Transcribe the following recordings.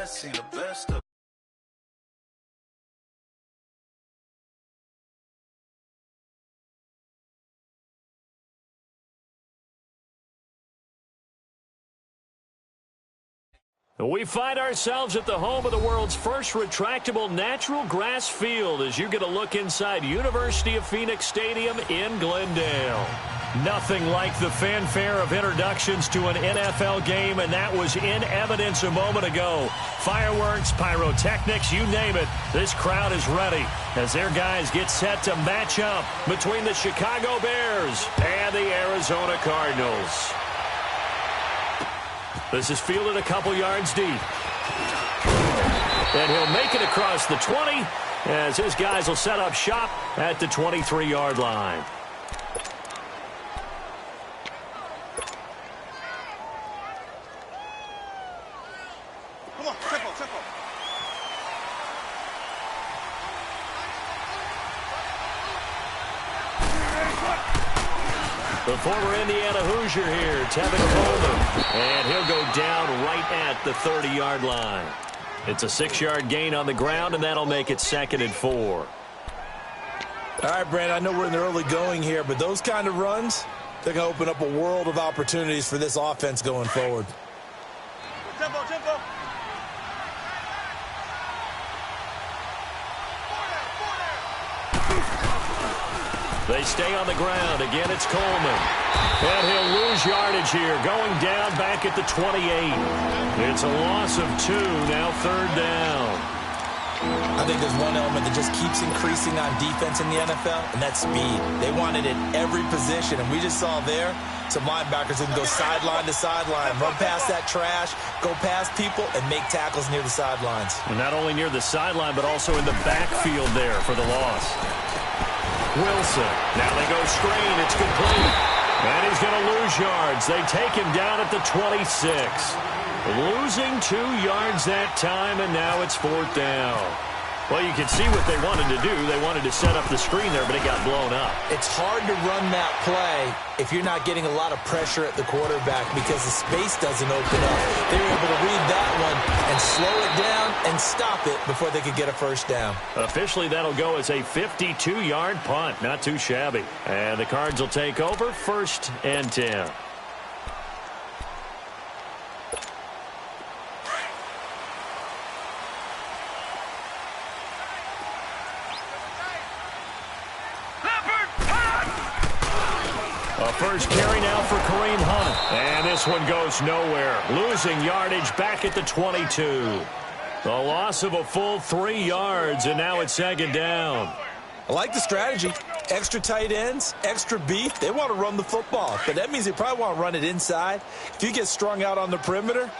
best, seen the best of. We find ourselves at the home of the world's first retractable natural grass field as you get a look inside University of Phoenix Stadium in Glendale. Nothing like the fanfare of introductions to an NFL game, and that was in evidence a moment ago. Fireworks, pyrotechnics, you name it. This crowd is ready as their guys get set to match up between the Chicago Bears and the Arizona Cardinals. This is fielded a couple yards deep. And he'll make it across the 20 as his guys will set up shop at the 23-yard line. Come on, tempo, tempo. The former Indiana Hoosier here, Tevin Coleman. And he'll go down right at the 30-yard line. It's a 6-yard gain on the ground, and that'll make it 2nd and 4. All right, Brandon, I know we're in the early going here, but those kind of runs, they're going to open up a world of opportunities for this offense going forward. Tempo, tempo. They stay on the ground. Again, it's Coleman. And he'll lose yardage here, going down back at the 28. It's a loss of 2, now 3rd down. I think there's one element that just keeps increasing on defense in the NFL, and that's speed. They want it at every position, and we just saw there some linebackers who can go sideline to sideline, run past that trash, go past people, and make tackles near the sidelines. And not only near the sideline, but also in the backfield there for the loss. Wilson. Now they go screen. It's complete. And he's going to lose yards. They take him down at the 26. Losing 2 yards that time, and now it's 4th down. Well, you can see what they wanted to do. They wanted to set up the screen there, but it got blown up. It's hard to run that play if you're not getting a lot of pressure at the quarterback because the space doesn't open up. They were able to read that one and slow it down and stop it before they could get a first down. Officially, that'll go as a 52-yard punt. Not too shabby. And the Cards will take over 1st and 10. A first carry now for Kareem Hunt. And this one goes nowhere. Losing yardage back at the 22. The loss of a full 3 yards, and now it's 2nd down. I like the strategy. Extra tight ends, extra beef. They want to run the football, but that means they probably want to run it inside. If you get strung out on the perimeter,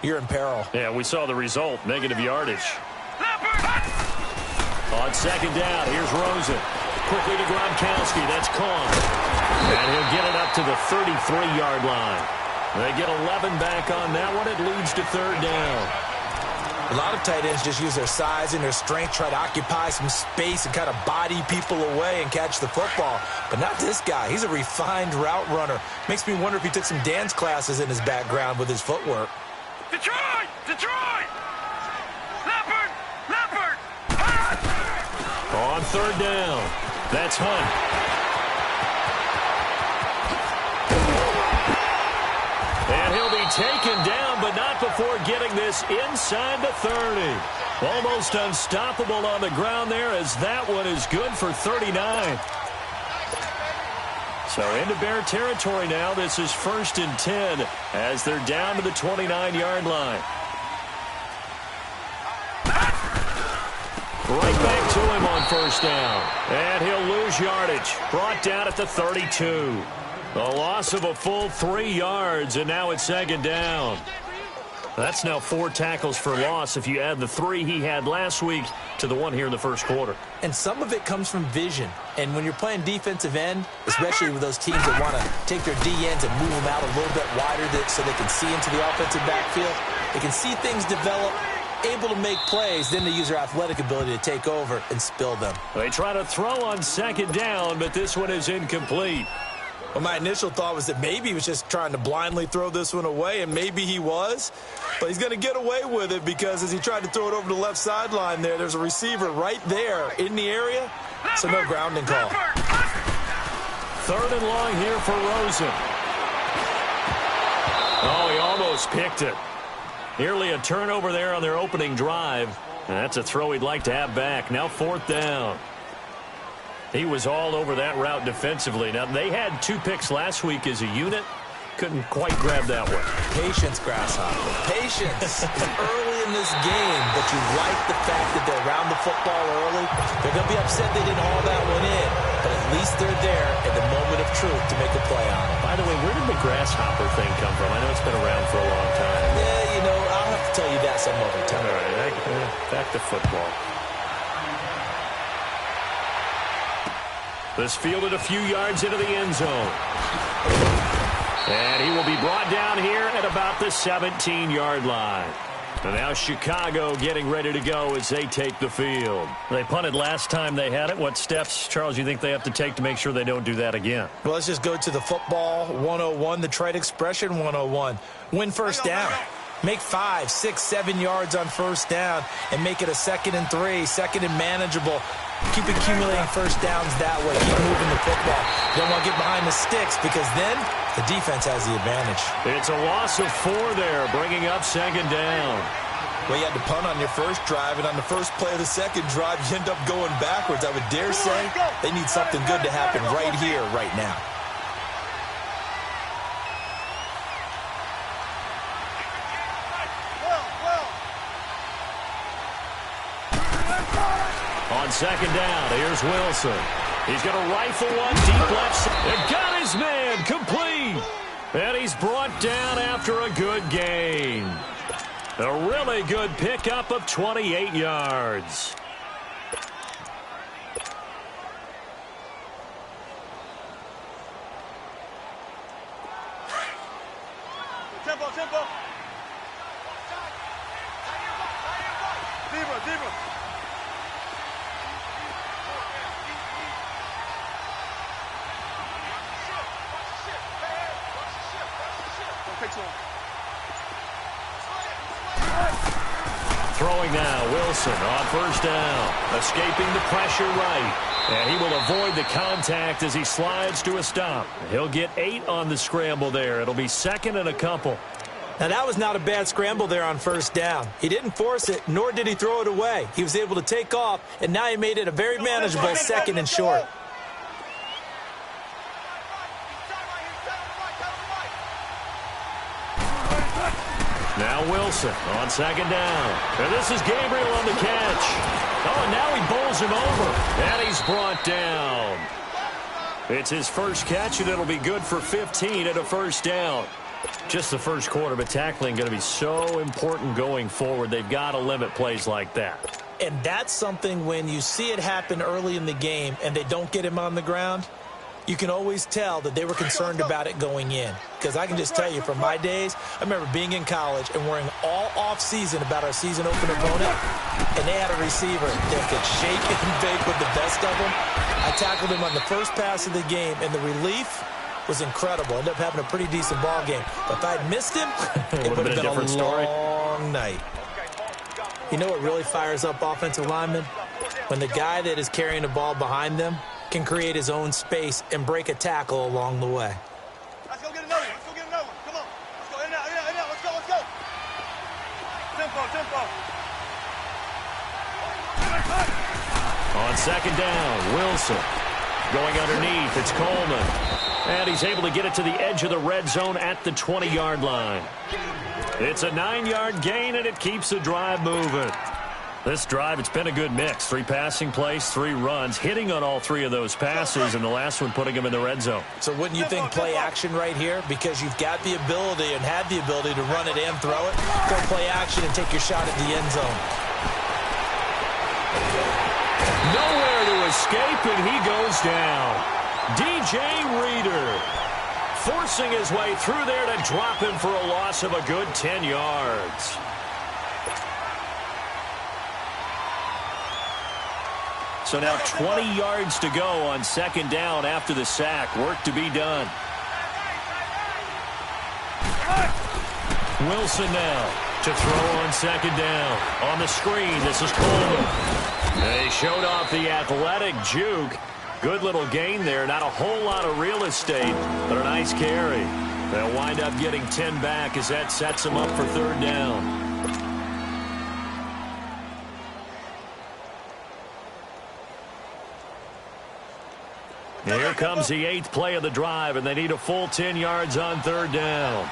you're in peril. Yeah, we saw the result, negative yardage. On 2nd down, here's Rosen. Quickly to Gronkowski. That's Kong. And he'll get it up to the 33-yard line. They get 11 back on that one. It leads to 3rd down. A lot of tight ends just use their size and their strength, try to occupy some space and kind of body people away and catch the football. But not this guy. He's a refined route runner. Makes me wonder if he took some dance classes in his background with his footwork. Detroit! Detroit! Leopard! Leopard! On 3rd down, that's Hunt. And he'll be taken down, but not before getting this inside the 30. Almost unstoppable on the ground there as that one is good for 39. So into Bear territory now. This is 1st and 10 as they're down to the 29-yard line. Right back to him on 1st down. And he'll lose yardage. Brought down at the 32. The loss of a full 3 yards, and now it's 2nd down. That's now 4 tackles for loss if you add the 3 he had last week to the 1 here in the 1st quarter. And some of it comes from vision. And when you're playing defensive end, especially with those teams that want to take their D-ends and move them out a little bit wider so they can see into the offensive backfield, they can see things develop, able to make plays, then they use their athletic ability to take over and spill them. They try to throw on 2nd down, but this one is incomplete. Well, my initial thought was that maybe he was just trying to blindly throw this one away, and maybe he was. But he's going to get away with it because as he tried to throw it over the left sideline there's a receiver right there in the area, so no grounding call. 3rd and long here for Rosen. Oh, he almost picked it. Nearly a turnover there on their opening drive. And that's a throw he'd like to have back. Now 4th down. He was all over that route defensively. Now, they had 2 picks last week as a unit. Couldn't quite grab that one. Patience, Grasshopper. Patience. It's early in this game, but you like the fact that they're around the football early. They're going to be upset they didn't haul that one in, but at least they're there at the moment of truth to make a play on it. By the way, where did the grasshopper thing come from? I know it's been around for a long time. Yeah, I'll have to tell you that some other time. All right, back to football. This fielded a few yards into the end zone. And he will be brought down here at about the 17-yard line. And now Chicago getting ready to go as they take the field. They punted last time they had it. What steps, Charles, you think they have to take to make sure they don't do that again? Well, let's just go to the football 101, the trade expression 101. Win first down. Make 5, 6, 7 yards on first down and make it a 2nd and 3, 2nd and manageable. Keep accumulating first downs that way. Keep moving the football. You don't want to get behind the sticks because then the defense has the advantage. It's a loss of 4 there, bringing up 2nd down. Well, you had to punt on your first drive, and on the first play of the second drive, you end up going backwards. I would dare say they need something good to happen right here, right now. On 2nd down, here's Wilson. He's going to rifle one deep left side. And got his man complete. And he's brought down after a good gain. A really good pickup of 28 yards. Tempo, tempo. Deeper, deeper. Throwing now, Wilson on first down. Escaping the pressure right. And he will avoid the contact as he slides to a stop. He'll get 8 on the scramble there. It'll be 2nd and a couple. Now, that was not a bad scramble there on first down. He didn't force it, nor did he throw it away. He was able to take off, and now he made it a very manageable 2nd and short. Now Wilson on 2nd down. And this is Gabriel on the catch. Oh, and now he bowls him over. And he's brought down. It's his first catch, and it'll be good for 15 at a first down. Just the first quarter, but tackling going to be so important going forward. They've got to limit plays like that. And that's something when you see it happen early in the game and they don't get him on the ground, you can always tell that they were concerned about it going in. Because I can just tell you from my days, I remember being in college and worrying all off-season about our season opener opponent, and they had a receiver that could shake and bake with the best of them. I tackled him on the first pass of the game, and the relief was incredible. Ended up having a pretty decent ball game. But if I had missed him, it would have been a long night. You know what really fires up offensive linemen? When the guy that is carrying the ball behind them can create his own space and break a tackle along the way. Let's go get another one. Let's go get another one. Come on. Let's go. In out. Let's go, let's go. Tempo. On 2nd down, Wilson going underneath. It's Coleman. And he's able to get it to the edge of the red zone at the 20-yard line. It's a 9-yard gain, and it keeps the drive moving. This drive, it's been a good mix. 3 passing plays, 3 runs, hitting on all 3 of those passes, and the last one putting him in the red zone. So wouldn't you think play action right here? Because you've got the ability and have the ability to run it and throw it. Go play action and take your shot at the end zone. Nowhere to escape, and he goes down. DJ Reader forcing his way through there to drop him for a loss of a good 10 yards. So now 20 yards to go on second down after the sack. Work to be done. Wilson now to throw on second down. On the screen, this is Coleman. They showed off the athletic juke. Good little gain there. Not a whole lot of real estate, but a nice carry. They'll wind up getting 10 back as that sets them up for third down. Here comes the 8th play of the drive, and they need a full 10 yards on third down.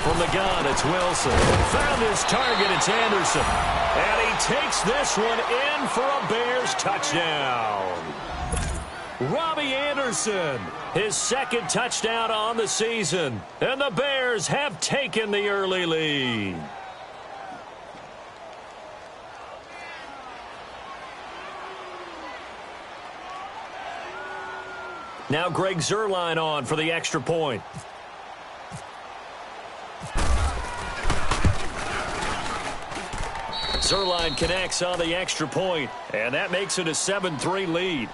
From the gun, it's Wilson. Found his target, it's Anderson. And he takes this one in for a Bears touchdown. Robbie Anderson, his second touchdown on the season. And the Bears have taken the early lead. Now Greg Zuerlein on for the extra point. Zuerlein connects on the extra point, and that makes it a 7-3 lead.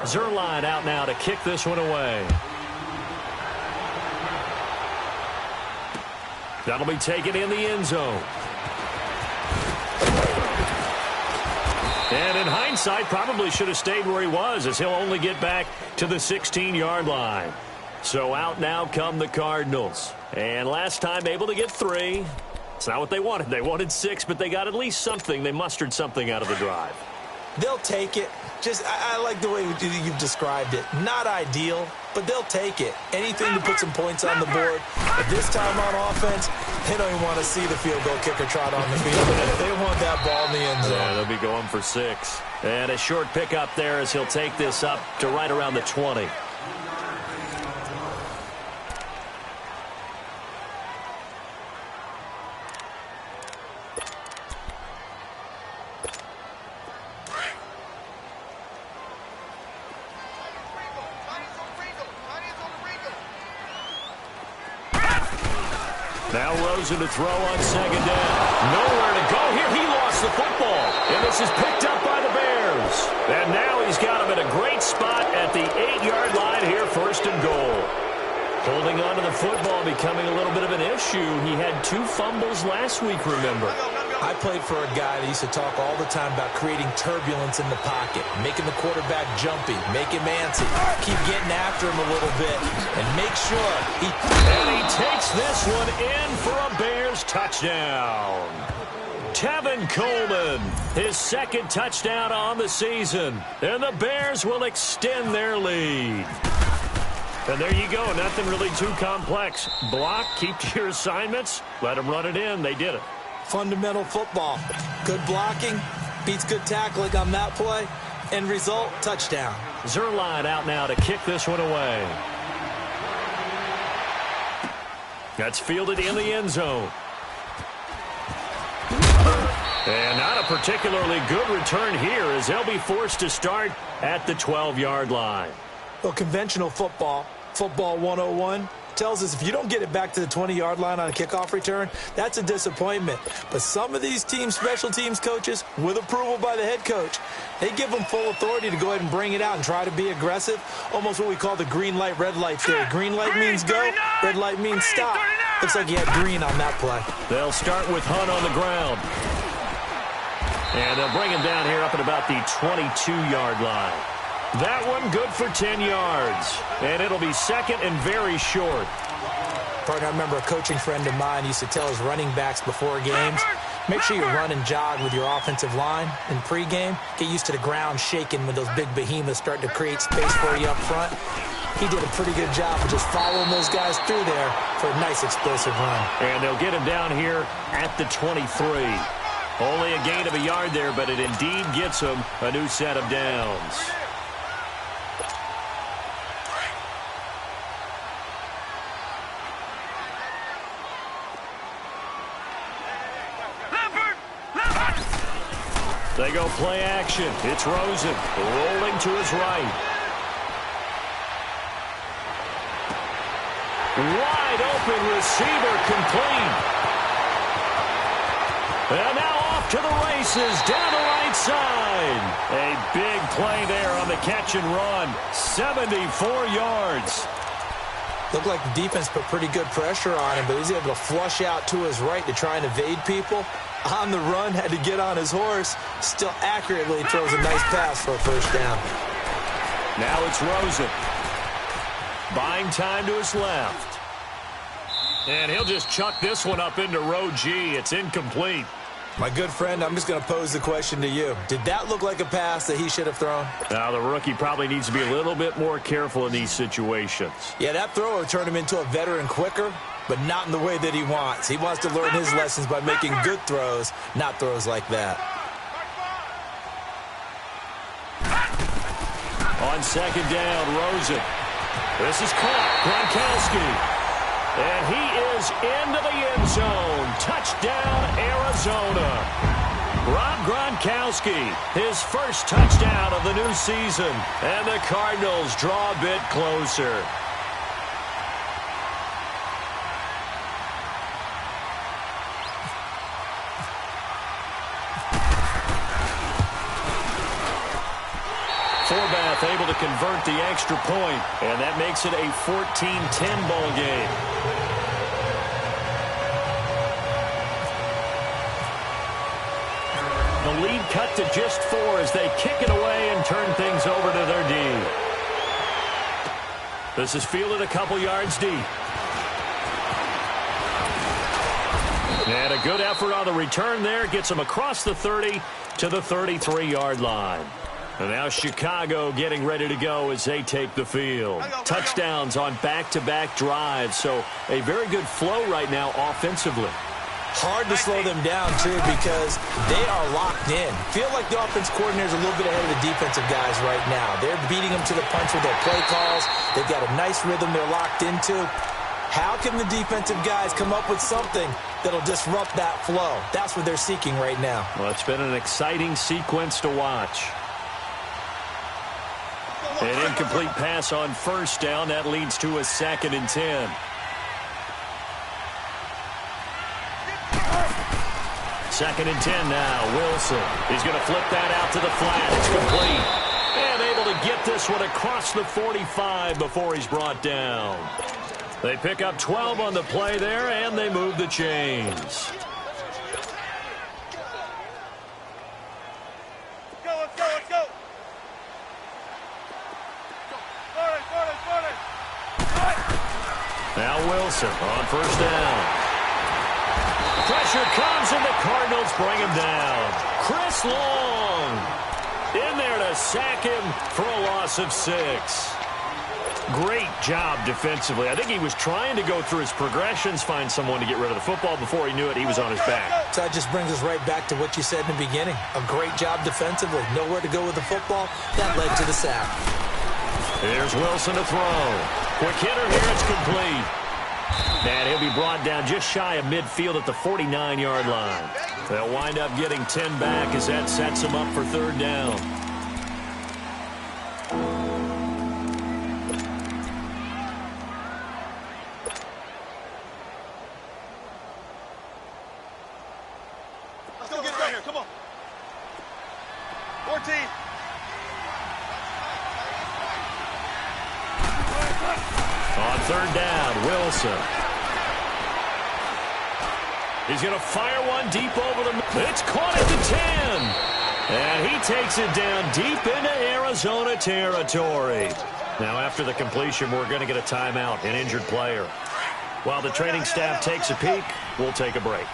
Zuerlein out now to kick this one away. That'll be taken in the end zone. And in hindsight, probably should have stayed where he was, as he'll only get back to the 16-yard line. So out now come the Cardinals. And last time able to get 3. It's not what they wanted. They wanted 6, but they got at least something. They mustered something out of the drive. They'll take it. I like the way you've described it. Not ideal, but they'll take it. Anything to put some points on the board. But this time on offense, they don't even want to see the field goal kicker trot on the field. They want that ball in the end zone. Yeah, they'll be going for 6. And a short pickup there as he'll take this up to right around the 20. Now Rosen to throw on second down. Nowhere to go here. He lost the football. And this is picked up by the Bears. And now he's got him in a great spot at the 8-yard line here, first and goal. Holding on to the football becoming a little bit of an issue. He had 2 fumbles last week, remember. I played for a guy that used to talk all the time about creating turbulence in the pocket, making the quarterback jumpy, make him antsy, keep getting after him a little bit, and make sure he... And he takes this one in for a Bears touchdown. Tevin Coleman, his second touchdown on the season. And the Bears will extend their lead. And there you go. Nothing really too complex. Block, keep to your assignments, let them run it in. They did it. Fundamental football. Good blocking, beats good tackling on that play. End result, touchdown. Zuerlein out now to kick this one away. That's fielded in the end zone. And not a particularly good return here as they'll be forced to start at the 12-yard line. Well, conventional football 101, tells us if you don't get it back to the 20-yard line on a kickoff return, that's a disappointment. But some of these teams, special teams coaches, with approval by the head coach, they give them full authority to go ahead and bring it out and try to be aggressive, almost what we call the green light, red light theory. Green light means go, red light means stop. Looks like you had green on that play. They'll start with Hunt on the ground. And they'll bring him down here up at about the 22-yard line. That one good for 10 yards. And it'll be second and very short. Partner, I remember a coaching friend of mine used to tell his running backs before games, make sure you run and jog with your offensive line in pregame. Get used to the ground shaking when those big behemoths start to create space for you up front. He did a pretty good job of just following those guys through there for a nice explosive run. And they'll get him down here at the 23. Only a gain of a yard there, but it indeed gets him a new set of downs. They go play action. It's Rosen rolling to his right. Wide open receiver complete. And now off to the races down the right side. A big play there on the catch and run. 74 yards. Looked like the defense put pretty good pressure on him, but he was able to flush out to his right to try and evade people. On the run, had to get on his horse. Still accurately throws a nice pass for a first down. Now it's Rosen. Buying time to his left. And he'll just chuck this one up into row G. It's incomplete. My good friend, I'm just going to pose the question to you. Did that look like a pass that he should have thrown? Now, the rookie probably needs to be a little bit more careful in these situations. Yeah, that throw would turn him into a veteran quicker, but not in the way that he wants. He wants to learn his lessons by making good throws, not throws like that. On second down, Rosen. This is caught. Gronkowski. And he is into the end zone. Touchdown, Arizona. Rob Gronkowski, his first touchdown of the new season. And the Cardinals draw a bit closer. Forbath able to convert the extra point, and that makes it a 14-10 ball game. The lead cut to just 4 as they kick it away and turn things over to their D. This is fielded a couple yards deep. And a good effort on the return there gets them across the 30 to the 33-yard line. And now Chicago getting ready to go as they take the field. Touchdowns on back-to-back drives, so a very good flow right now offensively. Hard to slow them down, too, because they are locked in. Feel like the offense coordinator is a little bit ahead of the defensive guys right now. They're beating them to the punch with their play calls. They've got a nice rhythm they're locked into. How can the defensive guys come up with something that'll disrupt that flow? That's what they're seeking right now. Well, it's been an exciting sequence to watch. An incomplete pass on first down. That leads to a 2nd and 10. Second and 10 now. Wilson. He's going to flip that out to the flat. It's complete. And able to get this one across the 45 before he's brought down. They pick up 12 on the play there, and they move the chains. Let's go. Now Wilson on first down. Pressure comes, and the Cardinals bring him down. Chris Long in there to sack him for a loss of 6. Great job defensively. I think he was trying to go through his progressions, find someone to get rid of the football. Before he knew it, he was on his back. So that just brings us right back to what you said in the beginning. A great job defensively. Nowhere to go with the football. That led to the sack. Here's Wilson to throw. Quick hitter here. It's complete. And he'll be brought down just shy of midfield at the 49-yard line. They'll wind up getting 10 back as that sets them up for third down. Let's go get it right here. Come on. 14. On third down, Wilson. He's going to fire one deep over the middle. It's caught at the 10. And he takes it down deep into Arizona territory. Now, after the completion, we're going to get a timeout, an injured player. While the training staff takes a peek, we'll take a break.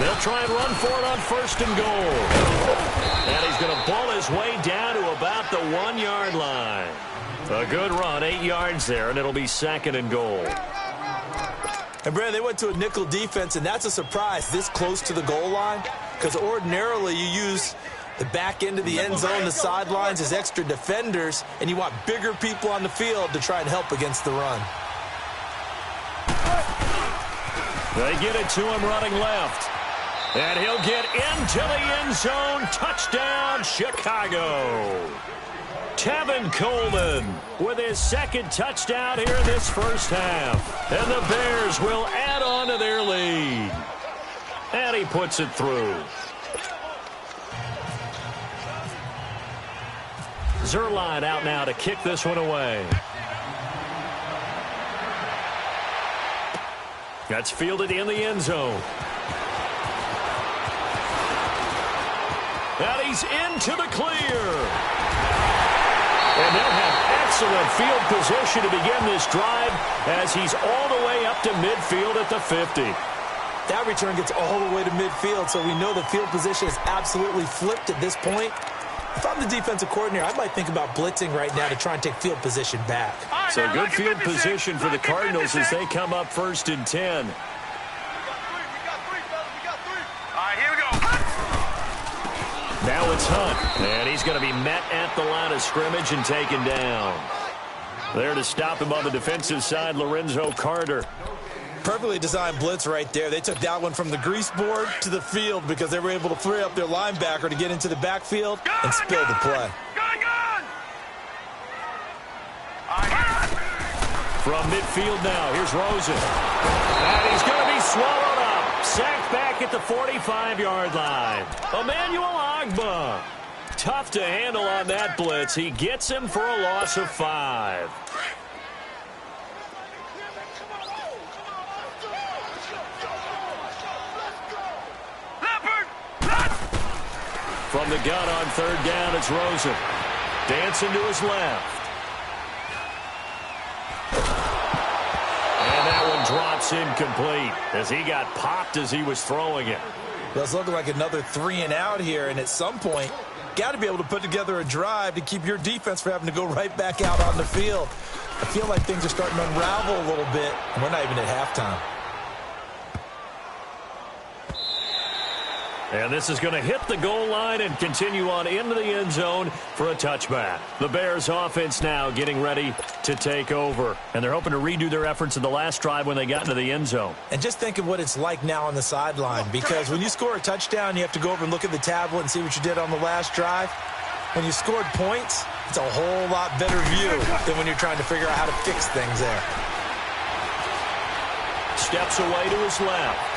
They'll try and run for it on first and goal. And he's going to ball his way down to about the 1-yard line. A good run, 8 yards there, and it'll be 2nd and goal. And, Brad, they went to a nickel defense, and that's a surprise this close to the goal line, because ordinarily you use the back end of the end zone, the sidelines as extra defenders, and you want bigger people on the field to try and help against the run. They get it to him running left. And he'll get into the end zone. Touchdown, Chicago. Tevin Coleman with his second touchdown here in this first half. And the Bears will add on to their lead. And he puts it through. Zerline out now to kick this one away. That's fielded in the end zone. And he's into the clear. And they'll have excellent field position to begin this drive as he's all the way up to midfield at the 50. That return gets all the way to midfield, so we know the field position is absolutely flipped at this point. If I'm the defensive coordinator, I might think about blitzing right now to try and take field position back. So good field position for the Cardinals as they come up 1st and 10. We got three, fellas. We got three. All right, here we go. Now it's Hunt, and he's going to be met at the line of scrimmage and taken down. There to stop him on the defensive side, Lorenzo Carter. Perfectly designed blitz right there. They took that one from the grease board to the field because they were able to free up their linebacker to get into the backfield and spill the play. From midfield now, here's Rosen. And he's going to be swallowed up. Sacked back at the 45-yard line. Emmanuel Ogbah. Tough to handle on that blitz. He gets him for a loss of 5. From the gun on 3rd down, it's Rosen. Dancing to his left. And that one drops incomplete as he got popped as he was throwing it. Well, it's looking like another 3 and out here, and at some point, got to be able to put together a drive to keep your defense from having to go right back out on the field. I feel like things are starting to unravel a little bit, and we're not even at halftime. And this is going to hit the goal line and continue on into the end zone for a touchback. The Bears offense now getting ready to take over. And they're hoping to redo their efforts in the last drive when they got into the end zone. And just think of what it's like now on the sideline, because when you score a touchdown, you have to go over and look at the tablet and see what you did on the last drive. When you scored points, it's a whole lot better view than when you're trying to figure out how to fix things there. Steps away to his left.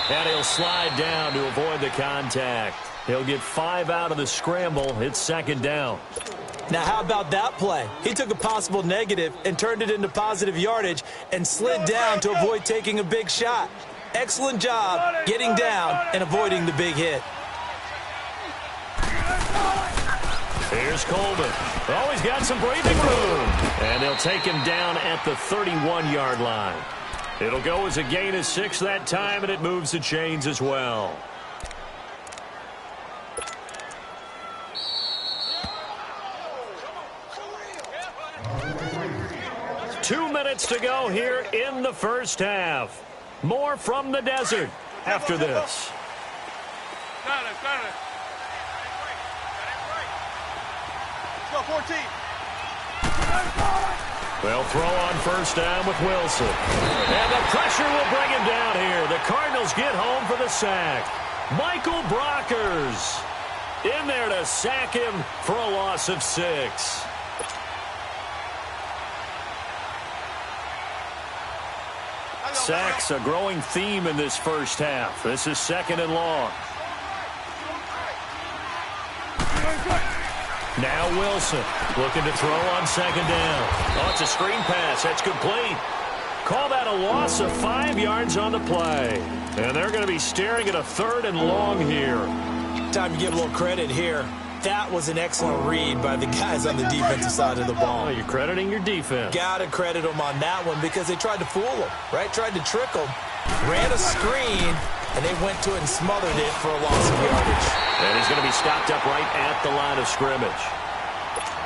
And he'll slide down to avoid the contact. He'll get 5 out of the scramble. It's 2nd down. Now, how about that play? He took a possible negative and turned it into positive yardage and slid down to avoid taking a big shot. Excellent job getting down and avoiding the big hit. Here's Coleman. Oh, he's got some breathing room. And they'll take him down at the 31-yard line. It'll go as a gain of 6 that time, and it moves the chains as well. Two minutes to go here in the first half. More from the desert after this. Let's go, 14. They'll throw on 1st down with Wilson. And the pressure will bring him down here. The Cardinals get home for the sack. Michael Brockers in there to sack him for a loss of 6. Sacks a growing theme in this first half. This is 2nd and long. Now Wilson looking to throw on 2nd down. Oh, it's a screen pass. That's complete. Call that a loss of 5 yards on the play. And they're going to be staring at a 3rd and long here. Time to give a little credit here. That was an excellent read by the guys on the defensive side of the ball. Oh, you're crediting your defense. Got to credit them on that one because they tried to fool them, right? Tried to trick them. Ran a screen, and they went to it and smothered it for a loss of yardage. And he's going to be stopped up right at the line of scrimmage.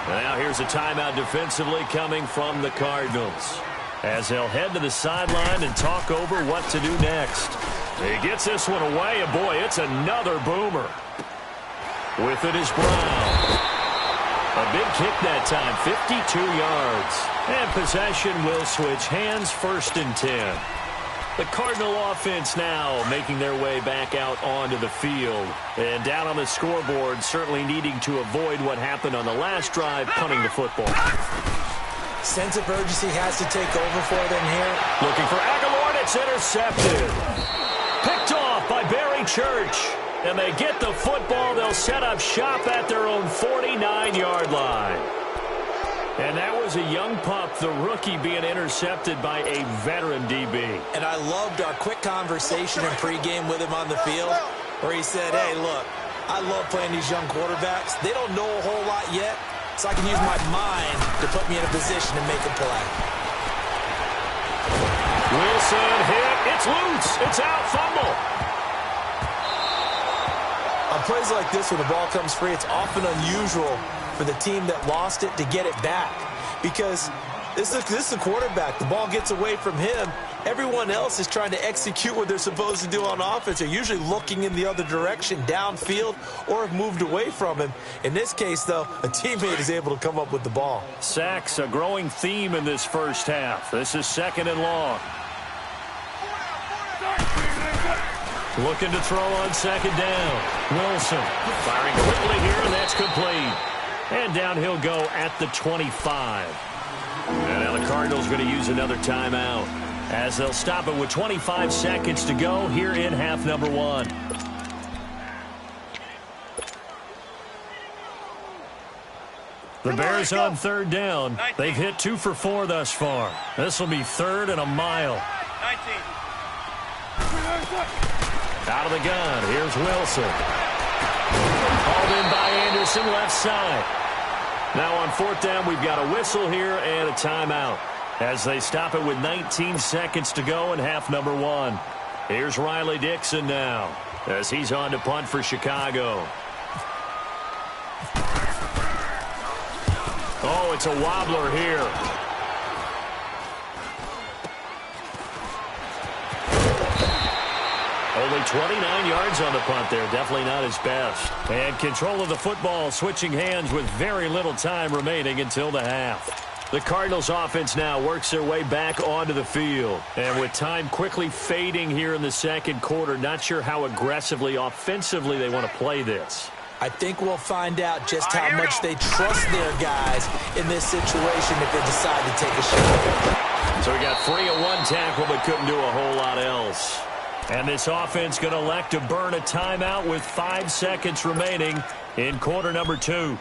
Now here's a timeout defensively coming from the Cardinals, as they'll head to the sideline and talk over what to do next. He gets this one away, and boy, it's another boomer. With it is Brown. A big kick that time, 52 yards. And possession will switch hands, 1st and 10. The Cardinal offense now making their way back out onto the field. And down on the scoreboard, certainly needing to avoid what happened on the last drive, punting the football. Sense of urgency has to take over for them here. Looking for Aguilar, and it's intercepted. Picked off by Barry Church. And they get the football. They'll set up shop at their own 49-yard line. And that was a young pup, the rookie, being intercepted by a veteran DB. And I loved our quick conversation in pregame with him on the field where he said, hey, look, I love playing these young quarterbacks. They don't know a whole lot yet, so I can use my mind to put me in a position to make a play. Wilson hit. It's loose. It's out. Fumble. On plays like this where the ball comes free, it's often unusual for the team that lost it to get it back because this is a quarterback. The ball gets away from him. Everyone else is trying to execute what they're supposed to do on offense. They're usually looking in the other direction, downfield, or have moved away from him. In this case, though, a teammate is able to come up with the ball. Sacks, a growing theme in this first half. This is 2nd and long. Looking to throw on 2nd down. Wilson firing quickly here, and that's complete. And down he'll go at the 25. And now the Cardinals going to use another timeout as they'll stop it with 25 seconds to go here in half number 1. The Bears on 3rd down. They've hit 2 for 4 thus far. This will be 3rd and a mile. 19. Out of the gun, here's Wilson. Hauled in by Anderson, left side. Now on 4th down, we've got a whistle here and a timeout as they stop it with 19 seconds to go in half number 1. Here's Riley Dixon now as he's on to punt for Chicago. Oh, it's a wobbler here. Only 29 yards on the punt there. Definitely not his best. And control of the football switching hands with very little time remaining until the half. The Cardinals offense now works their way back onto the field. And with time quickly fading here in the 2nd quarter, not sure how aggressively, offensively they want to play this. I think we'll find out just how much they trust their guys in this situation if they decide to take a shot. So we got 3 of 1 tackle, but couldn't do a whole lot else. And this offense going to elect to burn a timeout with 5 seconds remaining in quarter number 2.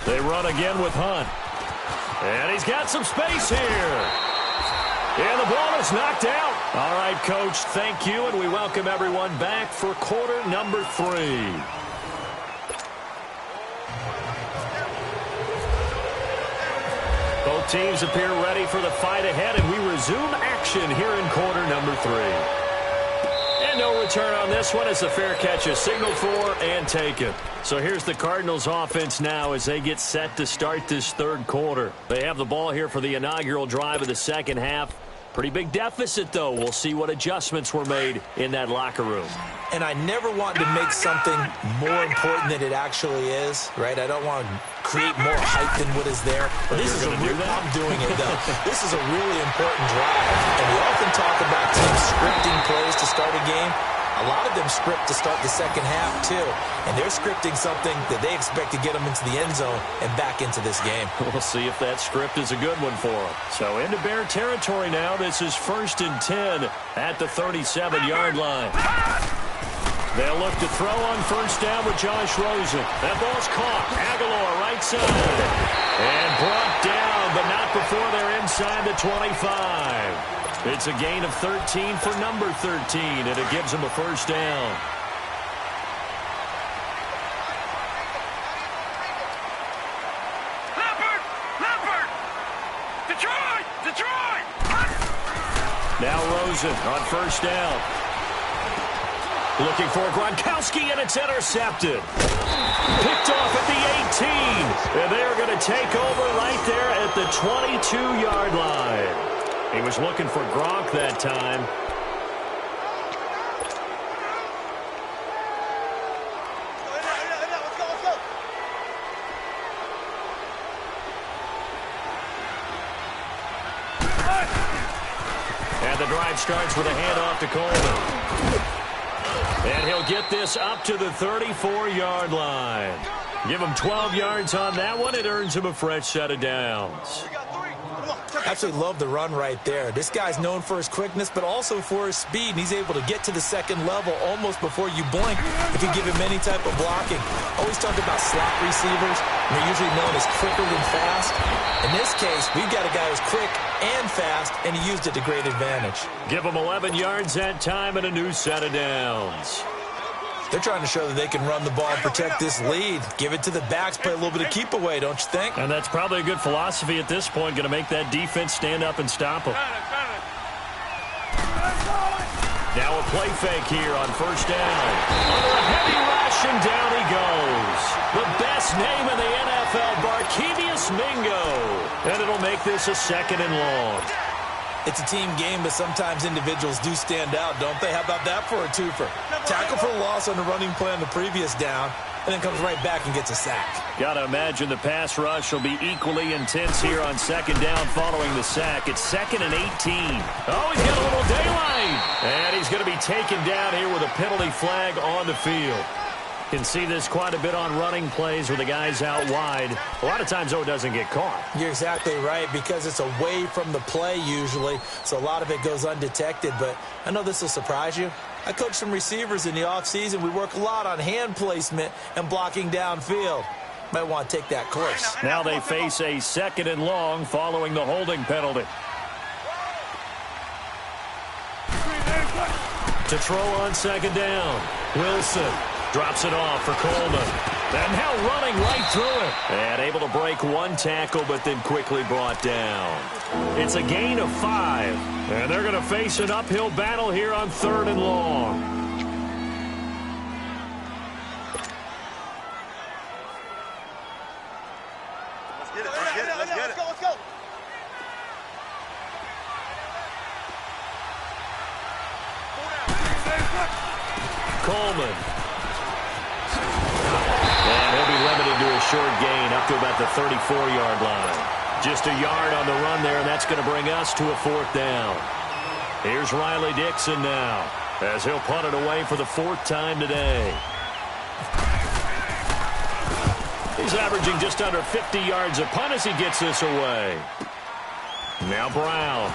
They run again with Hunt. And he's got some space here. And the ball is knocked out. All right, Coach, thank you, and we welcome everyone back for quarter number 3. Both teams appear ready for the fight ahead, and we resume action here in quarter number 3. And no return on this one as the fair catch is signaled for and taken. So here's the Cardinals offense now as they get set to start this 3rd quarter. They have the ball here for the inaugural drive of the 2nd half. Pretty big deficit, though. We'll see what adjustments were made in that locker room. And I never want to make something more important than it actually is, right? I don't want to create more hype than what is there. But this is I'm doing it, though. This is a really important drive. And we often talk about teams scripting plays to start a game. A lot of them script to start the 2nd half, too. And they're scripting something that they expect to get them into the end zone and back into this game. We'll see if that script is a good one for them. So into Bear territory now. This is 1st and 10 at the 37-yard line. They'll look to throw on 1st down with Josh Rosen. That ball's caught. Aguilar right side. And brought down, but not before they're inside the 25. It's a gain of 13 for number 13, and it gives them a 1st down. Detroit! Now Rosen on 1st down. Looking for Gronkowski, and it's intercepted. Picked off at the 18. And they're going to take over right there at the 22-yard line. He was looking for Gronk that time. And the drive starts with a handoff to Coleman. And he'll get this up to the 34-yard line. Give him 12 yards on that one. It earns him a fresh set of downs. Absolutely love the run right there. This guy's known for his quickness, but also for his speed. And he's able to get to the second level almost before you blink if you give him any type of blocking. Always talk about slot receivers. They're usually known as quicker than fast. In this case, we've got a guy who's quick and fast, and he used it to great advantage. Give him 11 yards that time and a new set of downs. They're trying to show that they can run the ball and protect this lead. Give it to the backs, play a little bit of keep away, don't you think? And that's probably a good philosophy at this point, going to make that defense stand up and stop them. Now a play fake here on first down. Under a heavy rush, and down he goes. The best name in the NFL, Barkevious Mingo. And it'll make this a second and long. It's a team game, but sometimes individuals do stand out, don't they? How about that for a twofer? Tackle for loss on the running play on the previous down, and then comes right back and gets a sack. Got to imagine the pass rush will be equally intense here on second down following the sack. It's 2nd and 18. Oh, he's got a little daylight. And he's going to be taken down here with a penalty flag on the field. Can see this quite a bit on running plays where the guy's out wide. A lot of times, though, it doesn't get caught. You're exactly right, because it's away from the play usually, so a lot of it goes undetected. But I know this will surprise you. I coach some receivers in the offseason. We work a lot on hand placement and blocking downfield. Might want to take that course. Now they face a 2nd and long following the holding penalty. To throw on second down. Wilson drops it off for Coleman. And now running right through it. And able to break one tackle, but then quickly brought down. It's a gain of 5. And they're going to face an uphill battle here on 3rd and long. Let's get it. Let's go. Coleman. And he'll be limited to a short gain up to about the 34-yard line. Just a yard on the run there, and that's going to bring us to a 4th down. Here's Riley Dixon now, as he'll punt it away for the 4th time today. He's averaging just under 50 yards a punt as he gets this away. Now Brown.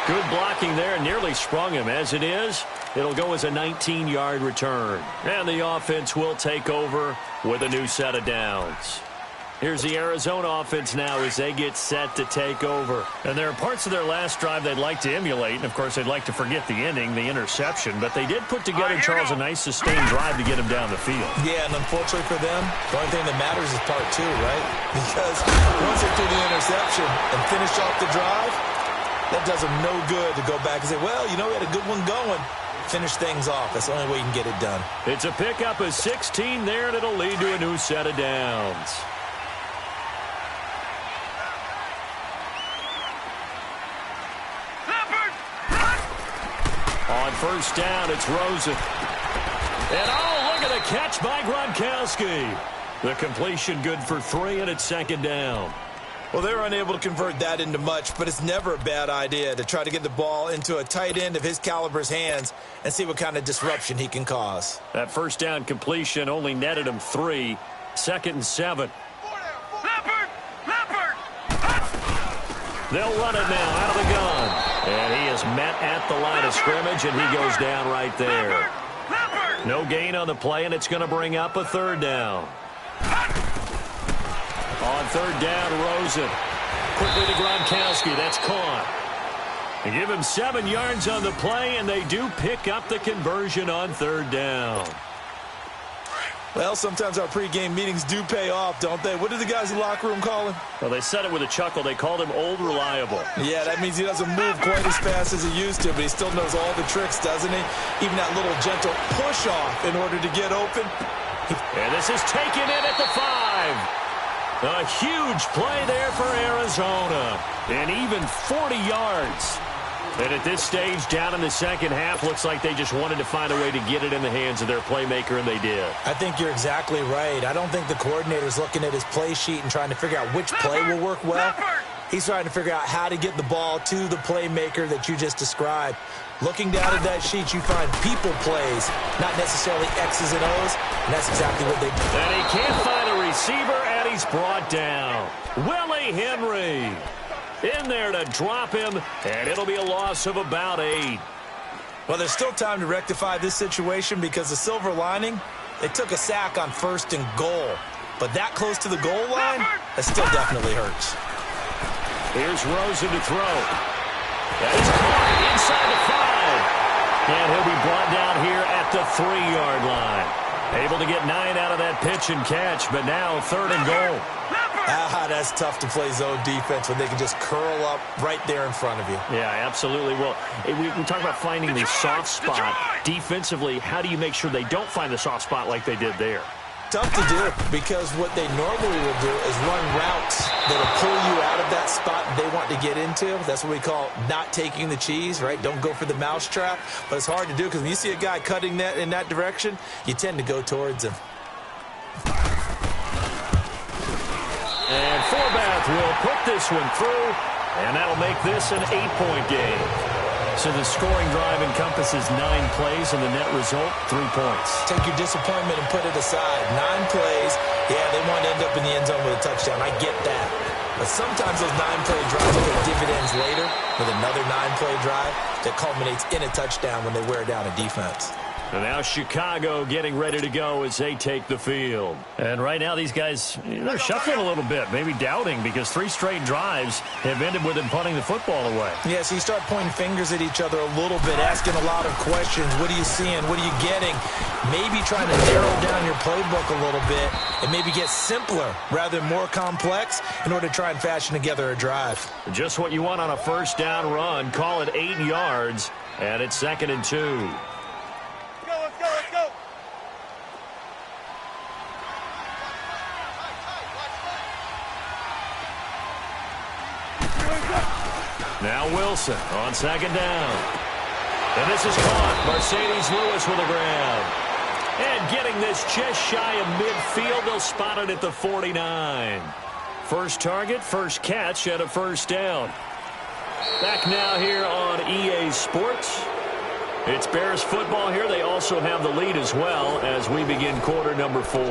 Good blocking there, nearly sprung him. As it is, it'll go as a 19-yard return. And the offense will take over with a new set of downs. Here's the Arizona offense now as they get set to take over. And there are parts of their last drive they'd like to emulate. And, of course, they'd like to forget the ending, the interception. But they did put together, Charles, a nice sustained drive to get him down the field. Yeah, and unfortunately for them, the only thing that matters is part 2, right? Because once they threw the interception and finish off the drive, that does them no good to go back and say, well, you know, we had a good one going. Finish things off. That's the only way you can get it done. It's a pickup of 16 there, and it'll lead to a new set of downs. On first down, it's Rosen. And, oh, look at the catch by Gronkowski. The completion good for 3, and it's 2nd down. Well, they were unable to convert that into much, but it's never a bad idea to try to get the ball into a tight end of his caliber's hands and see what kind of disruption he can cause. That first down completion only netted him 3. 2nd and 7. They'll run it now out of the gun. And he is met at the line of scrimmage, and he goes down right there. No gain on the play, and it's going to bring up a 3rd down. On 3rd down, Rosen. Quickly to Gronkowski. That's caught. They give him 7 yards on the play, and they do pick up the conversion on 3rd down. Well, sometimes our pregame meetings do pay off, don't they? What did the guys in the locker room call him? Well, they said it with a chuckle. They called him Old Reliable. Yeah, that means he doesn't move quite as fast as he used to, but he still knows all the tricks, doesn't he? Even that little gentle push-off in order to get open. And this is taken in at the 5. A huge play there for Arizona. And even 40 yards. And at this stage, down in the second half, looks like they just wanted to find a way to get it in the hands of their playmaker, and they did. I think you're exactly right. I don't think the coordinator's looking at his play sheet and trying to figure out which play will work well. He's trying to figure out how to get the ball to the playmaker that you just described. Looking down at that sheet, you find people plays, not necessarily X's and O's, and that's exactly what they do. And he can't find a receiver, and he's brought down. Willie Henry in there to drop him, and it'll be a loss of about 8. Well, there's still time to rectify this situation because the silver lining, they took a sack on 1st and goal. But that close to the goal line, that still definitely hurts. Here's Rosen to throw. That is caught inside the 5. And he'll be brought down here at the 3-yard line. Able to get 9 out of that pitch and catch, but now 3rd and goal. That's tough to play zone defense when they can just curl up right there in front of you. Yeah, absolutely. Well, we talk about finding the soft spot. Defensively, how do you make sure they don't find the soft spot like they did there? Tough to do because what they normally will do is run routes that will pull you out of that spot they want to get into. That's what we call not taking the cheese, right? Don't go for the mousetrap. But it's hard to do because when you see a guy cutting that in that direction, you tend to go towards him. And Forbath will put this one through, and that'll make this an 8-point game. So the scoring drive encompasses 9 plays, and the net result, 3 points. Take your disappointment and put it aside. 9 plays, yeah, they want to end up in the end zone with a touchdown. I get that. But sometimes those 9-play drives pay dividends later with another 9-play drive that culminates in a touchdown when they wear down a defense. And now Chicago getting ready to go as they take the field. And right now these guys, they're shuffling a little bit, maybe doubting, because 3 straight drives have ended with them punting the football away. Yeah, so you start pointing fingers at each other a little bit, asking a lot of questions. What are you seeing? What are you getting? Maybe trying to narrow down your playbook a little bit and maybe get simpler rather than more complex in order to try and fashion together a drive. Just what you want on a 1st down run. Call it 8 yards, and it's 2nd and 2. Let's go. Now Wilson on 2nd down. And this is caught. Mercedes Lewis with a grab. And getting this just shy of midfield. They'll spot it at the 49. First target, first catch, and a 1st down. Back now here on EA Sports. It's Bears football here. They also have the lead as well as we begin quarter number 4.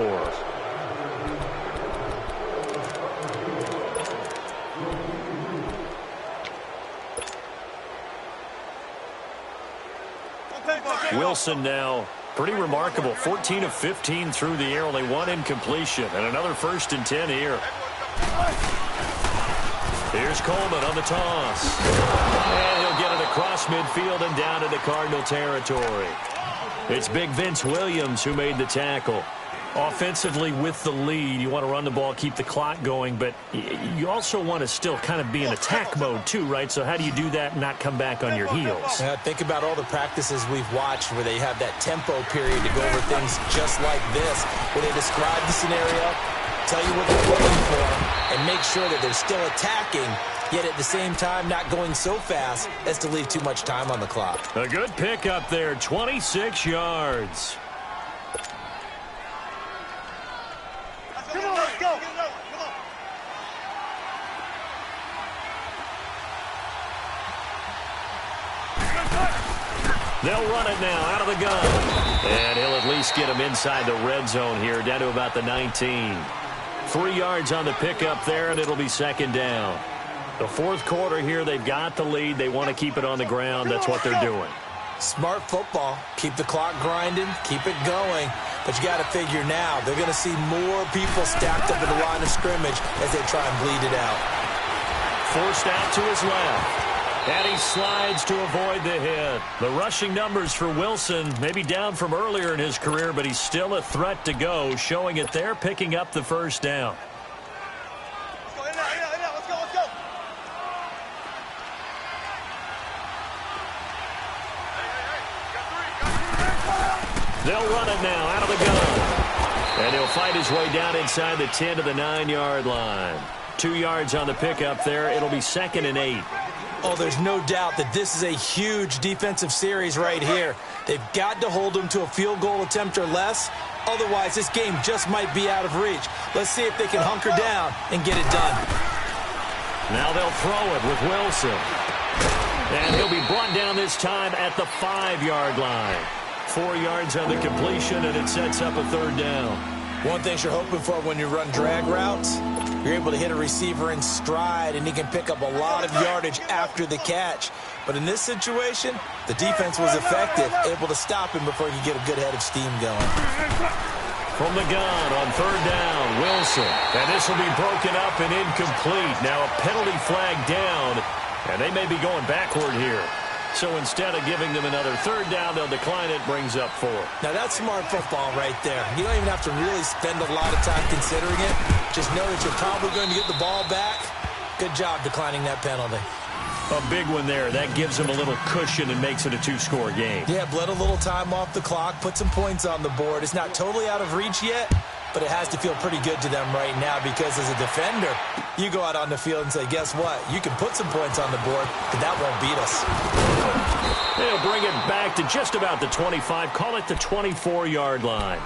Wilson now, pretty remarkable. 14 of 15 through the air, only 1 incompletion, and another 1st and 10 here. Here's Coleman on the toss. And he'll get it across midfield and down into Cardinal territory. It's Big Vince Williams who made the tackle. Offensively with the lead, you want to run the ball, keep the clock going, but you also want to still kind of be in attack mode too, right? So how do you do that and not come back on your heels? Yeah, think about all the practices we've watched where they have that tempo period to go over things just like this, where they describe the scenario, tell you what they're looking for, and make sure that they're still attacking, yet at the same time not going so fast as to leave too much time on the clock. A good pick up there, 26 yards. Let's go. Come on. They'll run it now out of the gun. And he'll at least get him inside the red zone here, down to about the 19. 3 yards on the pickup there, and it'll be 2nd down. The 4th quarter here, they've got the lead. They want to keep it on the ground. That's what they're doing. Smart football. Keep the clock grinding. Keep it going. But you got to figure now, they're going to see more people stacked up at the line of scrimmage as they try and bleed it out. Forced out to his left. And he slides to avoid the hit. The rushing numbers for Wilson, maybe down from earlier in his career, but he's still a threat to go, showing it there, picking up the 1st down. Let's go. In there. Let's go. They'll run it now out of the gun. And he'll fight his way down inside the 10 to the 9-yard line. 2 yards on the pickup there. It'll be 2nd and 8. Oh, there's no doubt that this is a huge defensive series right here. They've got to hold them to a field goal attempt or less. Otherwise, this game just might be out of reach. Let's see if they can hunker down and get it done. Now they'll throw it with Wilson. And he'll be brought down this time at the 5-yard line. 4 yards on the completion, and it sets up a 3rd down. One thing you're hoping for when you run drag routes, you're able to hit a receiver in stride, and he can pick up a lot of yardage after the catch. But in this situation, the defense was effective, able to stop him before he could get a good head of steam going. From the gun on 3rd down, Wilson. And this will be broken up and incomplete. Now a penalty flag down, and they may be going backward here. So instead of giving them another 3rd down, they'll decline it, brings up 4. Now that's smart football right there. You don't even have to really spend a lot of time considering it. Just know that you're probably going to get the ball back. Good job declining that penalty. A big one there. That gives them a little cushion and makes it a 2-score game. Yeah, bled a little time off the clock, put some points on the board. It's not totally out of reach yet, but it has to feel pretty good to them right now because as a defender, you go out on the field and say, guess what? You can put some points on the board, but that won't beat us. They'll bring it back to just about the 25, call it the 24-yard line.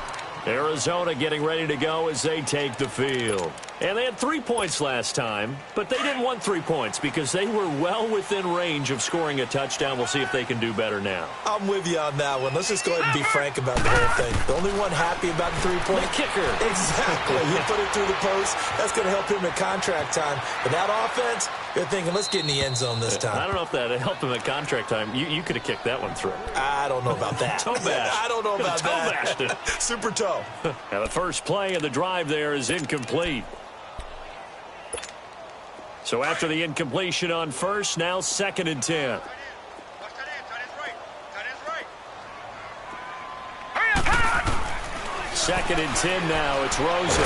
Arizona getting ready to go as they take the field. And they had 3 points last time, but they didn't want 3 points because they were well within range of scoring a touchdown. We'll see if they can do better now. I'm with you on that one. Let's just go ahead and be frank about the whole thing. The only one happy about the 3-point kicker. Exactly. You put it through the post. That's going to help him at contract time. But that offense, you're thinking, let's get in the end zone this time. I don't know if that helped him at contract time. You could have kicked that one through. I don't know about that. Toe bash. I don't know about toe that. Bashed it. Super toe. Now the first play of the drive there is incomplete. So after the incompletion on first, now 2nd and 10. Second and 10 now. It's Rosen.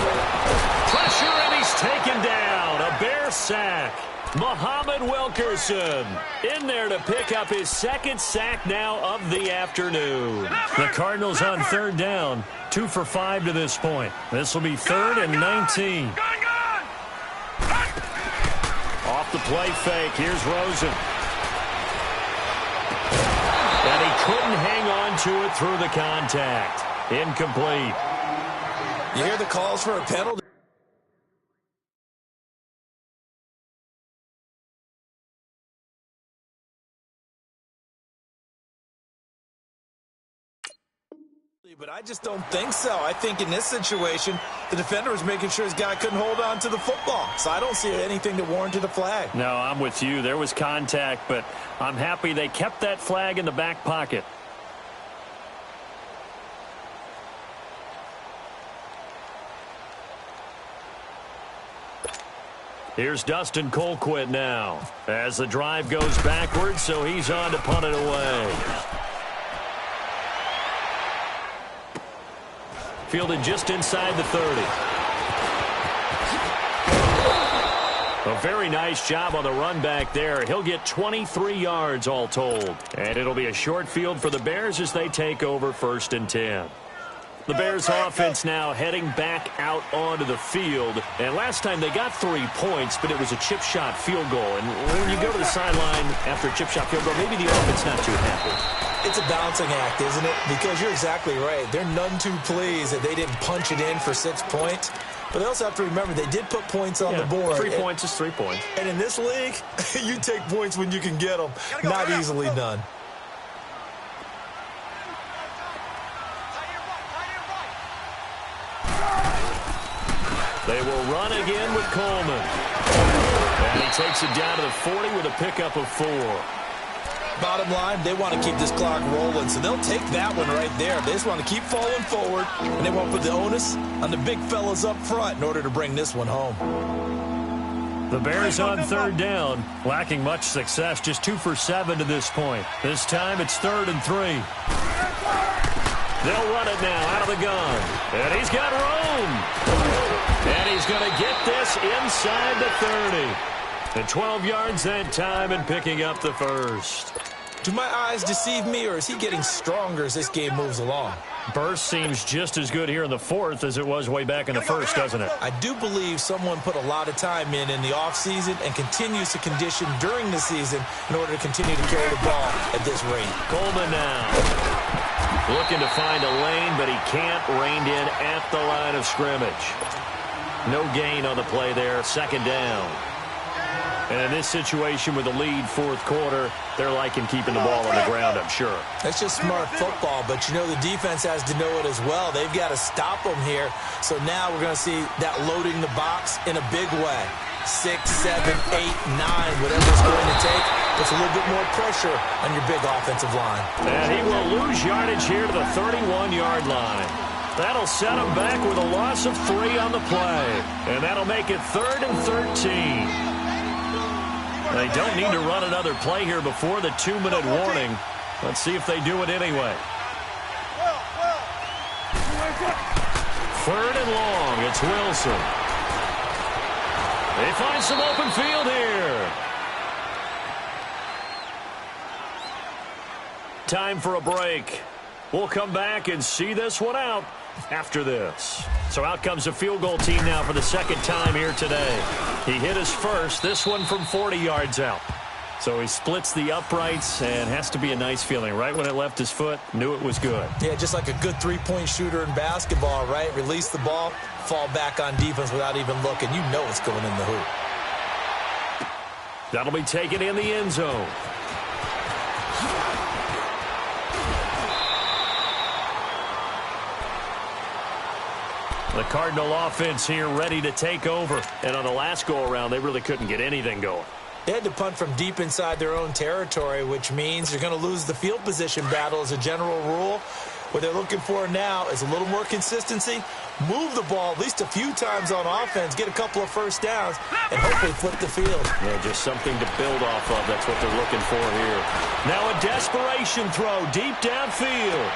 Pressure, and he's taken down. A Bear sack. Muhammad Wilkerson in there to pick up his 2nd sack now of the afternoon. The Cardinals on 3rd down. 2 for 5 to this point. This will be 3rd and 19. Off the play fake. Here's Rosen. And he couldn't hang on to it through the contact. Incomplete. You hear the calls for a penalty? But I just don't think so. I think in this situation, the defender was making sure his guy couldn't hold on to the football. So I don't see anything that warranted a flag. No, I'm with you. There was contact, but I'm happy they kept that flag in the back pocket. Here's Dustin Colquitt now as the drive goes backwards, so he's on to punt it away. Fielded just inside the 30. A very nice job on the run back there. He'll get 23 yards all told. And it'll be a short field for the Bears as they take over 1st and 10. The Bears offense now heading back out onto the field. And last time they got 3 points, but it was a chip shot field goal. And when you go to the sideline after a chip shot field goal, maybe the offense not too happy. It's a balancing act, isn't it? Because you're exactly right. They're none too pleased that they didn't punch it in for 6 points. But they also have to remember they did put points on the board. 3 points is 3 points. And in this league, you take points when you can get them. Not easily done. They will run again with Coleman. And he takes it down to the 40 with a pickup of 4. Bottom line, they want to keep this clock rolling, so they'll take that one right there. They just want to keep falling forward, and they want to put the onus on the big fellas up front in order to bring this one home. The Bears on 3rd down, lacking much success, just 2 for 7 to this point. This time it's 3rd and 3. They'll run it now out of the gun. And he's got room. And he's going to get this inside the 30. And 12 yards that time and picking up the 1st. Do my eyes deceive me, or is he getting stronger as this game moves along? Burst seems just as good here in the 4th as it was way back in the 1st, doesn't it? I do believe someone put a lot of time in the offseason and continues to condition during the season in order to continue to carry the ball at this rate. Coleman now looking to find a lane, but he can't. Reined in at the line of scrimmage. No gain on the play there. 2nd down. And in this situation with the lead fourth quarter, they're liking keeping the ball on the ground, I'm sure. That's just smart football, but you know the defense has to know it as well. They've got to stop them here. So now we're going to see that loading the box in a big way. 6, 7, 8, 9, whatever it's going to take. Puts a little bit more pressure on your big offensive line. And he will lose yardage here to the 31-yard line. That'll set him back with a loss of 3 on the play. And that'll make it 3rd and 13. They don't need to run another play here before the 2-minute warning. Let's see if they do it anyway. 3rd and long. It's Wilson. They find some open field here. Time for a break. We'll come back and see this one out after this. So out comes a field goal team now for the second time here today. He hit his first, this one from 40 yards out. So he splits the uprights, and has to be a nice feeling. Right when it left his foot, knew it was good. Yeah, just like a good three-point shooter in basketball, right? Release the ball, fall back on defense without even looking. You know it's going in the hoop. That'll be taken in the end zone. The Cardinal offense here ready to take over. And on the last go-around, they really couldn't get anything going. They had to punt from deep inside their own territory, which means you're going to lose the field position battle as a general rule. What they're looking for now is a little more consistency, move the ball at least a few times on offense, get a couple of first downs, and hopefully flip the field. Yeah, just something to build off of. That's what they're looking for here. Now a desperation throw deep downfield.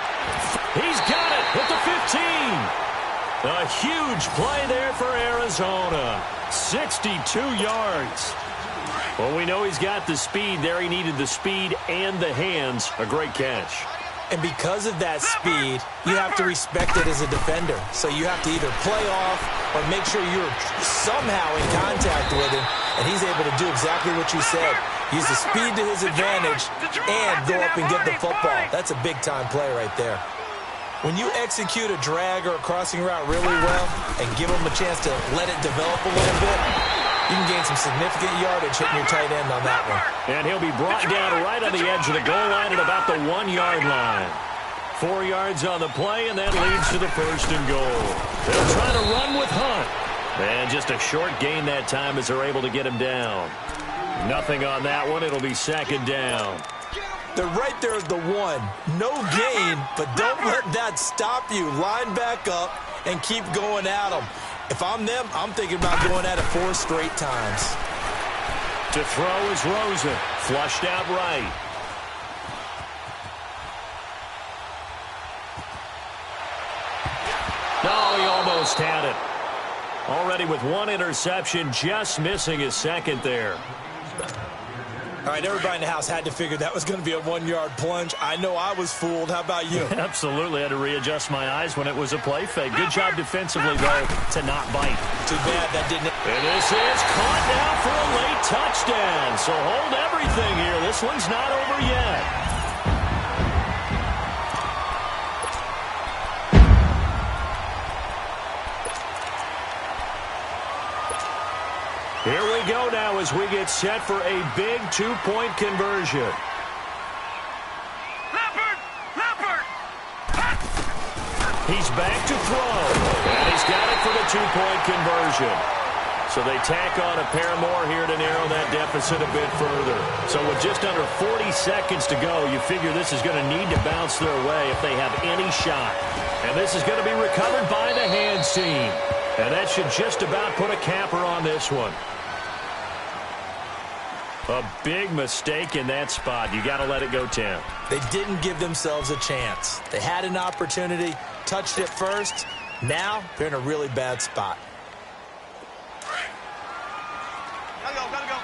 He's got it at the 15. A huge play there for Arizona. 62 yards. Well, we know he's got the speed there. He needed the speed and the hands. A great catch. And because of that speed, you have to respect it as a defender. So you have to either play off or make sure you're somehow in contact with him, and he's able to do exactly what you said. Use the speed to his advantage and go up and get the football. That's a big-time play right there. When you execute a drag or a crossing route really well and give them a chance to let it develop a little bit, you can gain some significant yardage hitting your tight end on that one. And he'll be brought down right on the edge of the goal line at about the 1-yard line. 4 yards on the play, and that leads to the 1st and goal. They'll try to run with Hunt. And just a short gain that time as they're able to get him down. Nothing on that one. It'll be 2nd down. They're right there at the 1. No gain, but don't let that stop you. Line back up and keep going at them. If I'm them, I'm thinking about going at it 4 straight times. To throw is Rosen. Flushed out right. No, he almost had it. Already with 1 interception, just missing his 2nd there. All right, everybody in the house had to figure that was going to be a 1-yard plunge. I know I was fooled. How about you? Absolutely. I had to readjust my eyes when it was a play fake. Good job defensively, though, to not bite. Too bad that didn't. And this is caught now for a late touchdown. So hold everything here. This one's not over yet. Here we go now as we get set for a big 2-point conversion. Leopard! He's back to throw. And he's got it for the 2-point conversion. So they tack on a pair more here to narrow that deficit a bit further. So with just under 40 seconds to go, you figure this is going to need to bounce their way if they have any shot. And this is going to be recovered by the hands team. And that should just about put a capper on this one. A big mistake in that spot. You got to let it go 10. They didn't give themselves a chance. They had an opportunity, touched it first. Now they're in a really bad spot. Gotta go.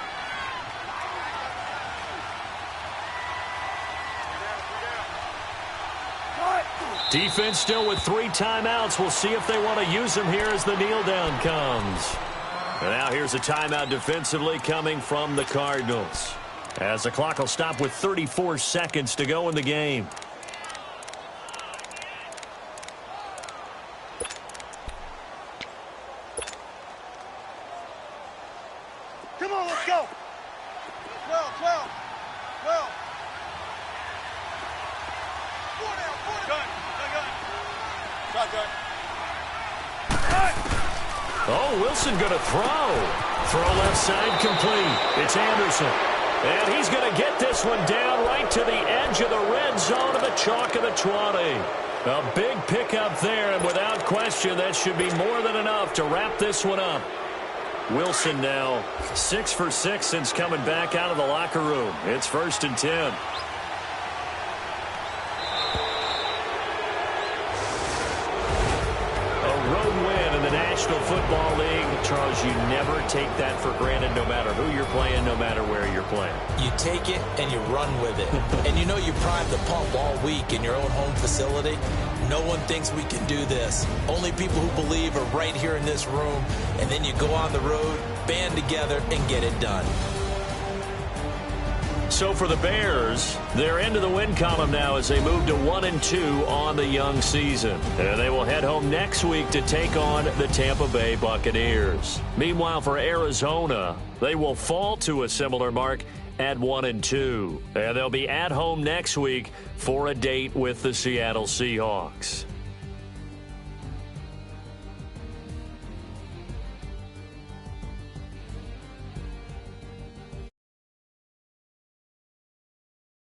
Defense still with 3 timeouts. We'll see if they want to use them here as the kneel down comes. And now here's a timeout defensively coming from the Cardinals. As the clock will stop with 34 seconds to go in the game. Come on, let's go. 12. 12. 4 down, 4 down. Gun. Shotgun. Oh, Wilson going to throw. Throw left side complete. It's Anderson. And he's going to get this one down right to the edge of the red zone of the chalk of the 20. A big pickup there, and without question, that should be more than enough to wrap this one up. Wilson now 6 for 6 since coming back out of the locker room. It's 1st and 10. National Football League, Charles, you never take that for granted no matter who you're playing, no matter where you're playing. You take it and you run with it. And you know you prime the pump all week in your own home facility. No one thinks we can do this. Only people who believe are right here in this room. And then you go on the road, band together, and get it done. So for the Bears, they're into the win column now as they move to 1-2 on the young season. And they will head home next week to take on the Tampa Bay Buccaneers. Meanwhile, for Arizona, they will fall to a similar mark at 1-2. And they'll be at home next week for a date with the Seattle Seahawks.